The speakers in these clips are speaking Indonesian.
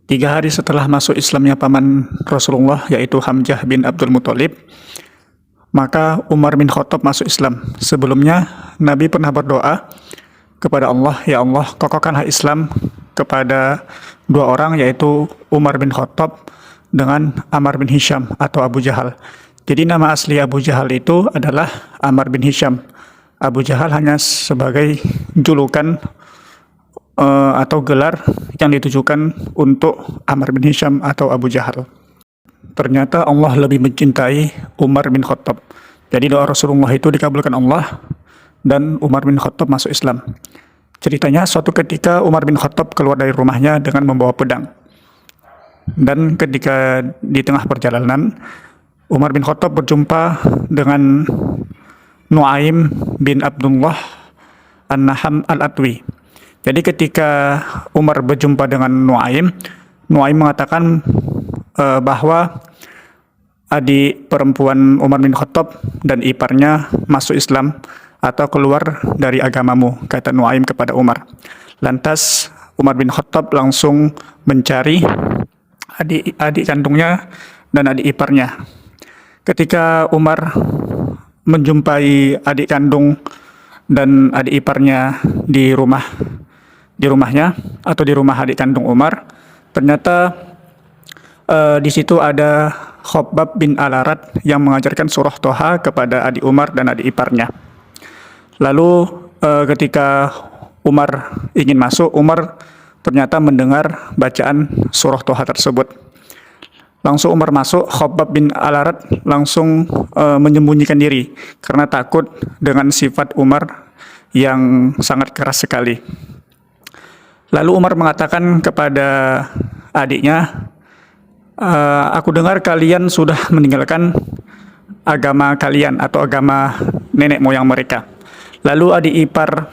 3 hari setelah masuk Islamnya paman Rasulullah, yaitu Hamzah bin Abdul Muthalib, maka Umar bin Khattab masuk Islam. Sebelumnya, Nabi pernah berdoa kepada Allah, "Ya Allah, kokohkanlah Islam kepada 2 orang, yaitu Umar bin Khattab dengan Ammar bin Hisham atau Abu Jahal." Jadi nama asli Abu Jahal itu adalah Ammar bin Hisham. Abu Jahal hanya sebagai julukan atau gelar yang ditujukan untuk Ammar bin Hisham atau Abu Jahal. Ternyata Allah lebih mencintai Umar bin Khattab. Jadi doa Rasulullah itu dikabulkan Allah dan Umar bin Khattab masuk Islam. Ceritanya suatu ketika Umar bin Khattab keluar dari rumahnya dengan membawa pedang. Dan ketika di tengah perjalanan, Umar bin Khattab berjumpa dengan Nuaim bin Abdullah An-Naham Al-Atwi. Jadi ketika Umar berjumpa dengan Nuaim mengatakan bahwa adik perempuan Umar bin Khattab dan iparnya masuk Islam atau keluar dari agamamu, kata Nuaim kepada Umar. Lantas Umar bin Khattab langsung mencari adik kandungnya dan adik iparnya. Ketika Umar menjumpai adik kandung dan adik iparnya di rumahnya atau di rumah adik kandung Umar, ternyata di situ ada Khabbab bin Al-Arat yang mengajarkan surah Toha kepada adik Umar dan adik iparnya. Lalu ketika Umar ingin masuk, Umar ternyata mendengar bacaan surah Toha tersebut. Langsung Umar masuk, Khabbab bin Al-Arat langsung menyembunyikan diri karena takut dengan sifat Umar yang sangat keras sekali. Lalu Umar mengatakan kepada adiknya, "Aku dengar kalian sudah meninggalkan agama kalian atau agama nenek moyang mereka." Lalu adik ipar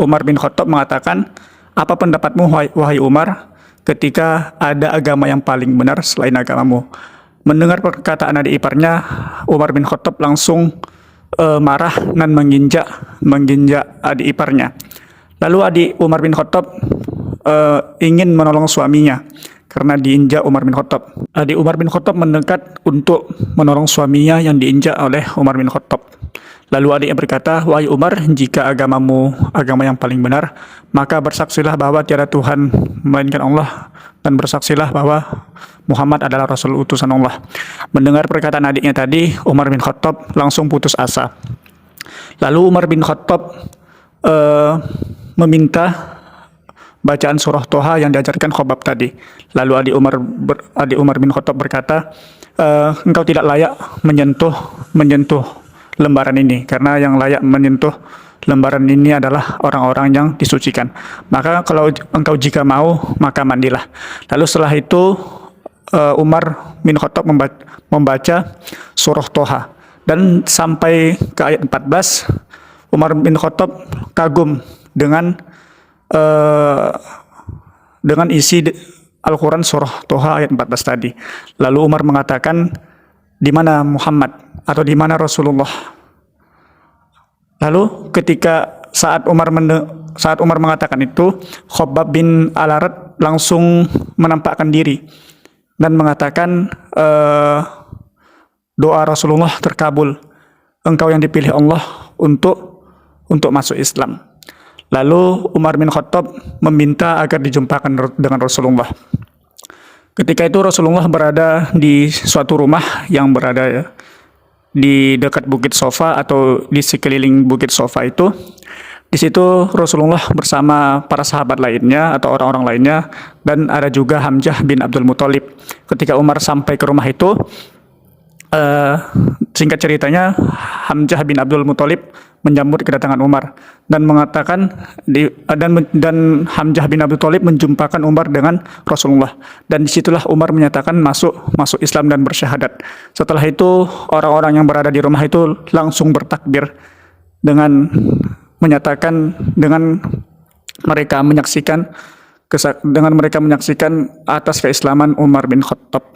Umar bin Khattab mengatakan, "Apa pendapatmu wahai Umar ketika ada agama yang paling benar selain agamamu?" Mendengar perkataan adik iparnya, Umar bin Khattab langsung marah dan menginjak adik iparnya. Lalu adik Umar bin Khattab ingin menolong suaminya karena diinjak Umar bin Khattab. Adik Umar bin Khattab mendekat untuk menolong suaminya yang diinjak oleh Umar bin Khattab. Lalu adiknya berkata, "Wahai Umar, jika agamamu agama yang paling benar, maka bersaksilah bahwa tiada Tuhan melainkan Allah dan bersaksilah bahwa Muhammad adalah Rasul utusan Allah." Mendengar perkataan adiknya tadi, Umar bin Khattab langsung putus asa. Lalu Umar bin Khattab meminta bacaan surah Toha yang diajarkan Khabbab tadi. Lalu adik Umar bin Khattab berkata, "Engkau tidak layak menyentuh lembaran ini, karena yang layak menyentuh lembaran ini adalah orang-orang yang disucikan. Maka kalau engkau jika mau, maka mandilah." Lalu setelah itu Umar bin Khattab membaca surah Toha. Dan sampai ke ayat 14, Umar bin Khattab kagum dengan isi Al-Quran surah Toha ayat 14 tadi. Lalu Umar mengatakan, "Di mana Muhammad atau di mana Rasulullah?" Lalu ketika saat Umar mengatakan itu, Khabbab bin Al-Arat langsung menampakkan diri dan mengatakan, "Doa Rasulullah terkabul. Engkau yang dipilih Allah untuk masuk Islam." Lalu Umar bin Khattab meminta agar dijumpakan dengan Rasulullah. Ketika itu Rasulullah berada di suatu rumah yang berada di dekat Bukit Sofa atau di sekeliling Bukit Sofa itu. Di situ Rasulullah bersama para sahabat lainnya atau orang-orang lainnya, dan ada juga Hamzah bin Abdul Muthalib. Ketika Umar sampai ke rumah itu, singkat ceritanya, Hamzah bin Abdul Muthalib menyambut kedatangan Umar dan mengatakan dan Hamzah bin Abdul Muthalib menjumpakan Umar dengan Rasulullah, dan disitulah Umar menyatakan masuk Islam dan bersyahadat. Setelah itu orang-orang yang berada di rumah itu langsung bertakbir dengan menyatakan mereka menyaksikan atas keislaman Umar bin Khattab.